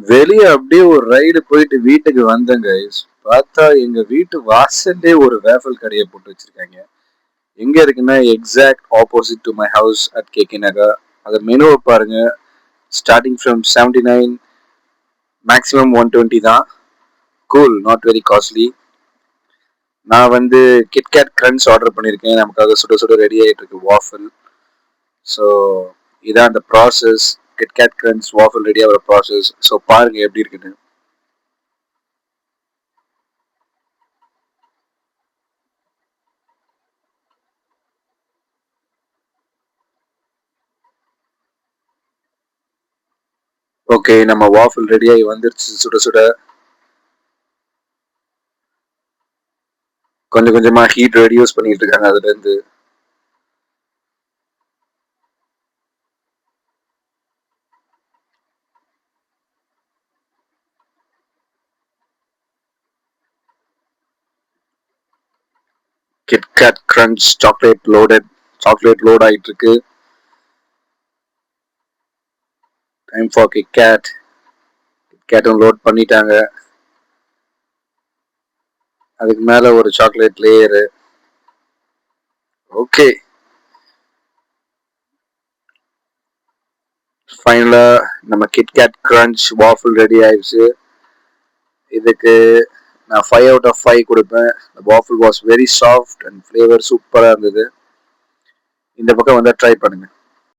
வெளியே அப்படியே ஒரு ரைடு போயிட்டு வீட்டுக்கு வந்தேங்க. பார்த்தா எங்க வீட்டு வாசல்லே ஒரு வேஃபல் கடைய போட்டு வச்சிருக்காங்க. எங்க இருக்குன்னா exact opposite to my house at KK Nagar. அது மெனுவை பாருங்க. ஸ்டார்டிங் ஃப்ரம் 79, மேக்ஸிமம் 120 தான். Cool, not very costly. நான் வந்து கிட்கேட் கிரன்ச் ஆர்டர் பண்ணியிருக்கேன். நமக்காக சுட சுட ரெடி ஆகிட்டு இருக்கு வாஃபல். ஸோ இதான் அந்த ப்ராசஸ். கிட்கேட் கிரன்ச் வாஃபல் ரெடி ஆகிற ப்ராசஸ். ஸோ பாருங்க எப்படி இருக்குன்னு. ஓகே, நம்ம வாஃபல் ரெடி ஆகி வந்துருச்சு சுட சுட. கொஞ்சம் கொஞ்சமா ஹீட் ரெடியூஸ் பண்ணிட்டு இருக்காங்க அதுல இருந்து. கிட்கேட் கிரன்ச் சாக்லேட் லோட் ஆயிட்டு இருக்கு. டைம் ஃபார் கிட்கேட்டும் லோட் பண்ணிட்டாங்க. அதுக்கு மேல ஒரு சாக்லேட் லேயரு. ஓகே, ஃபைனலா நம்ம கிட்கேட் கிரன்ச் வாஃபல் ரெடி ஆயிடுச்சு. இதுக்கு நான் 5 out of 5 கொடுப்பேன். வாஃபல் was very soft and flavour சூப்பராக இருந்தது. இந்த பக்கம் வந்தால் ட்ரை பண்ணுங்க.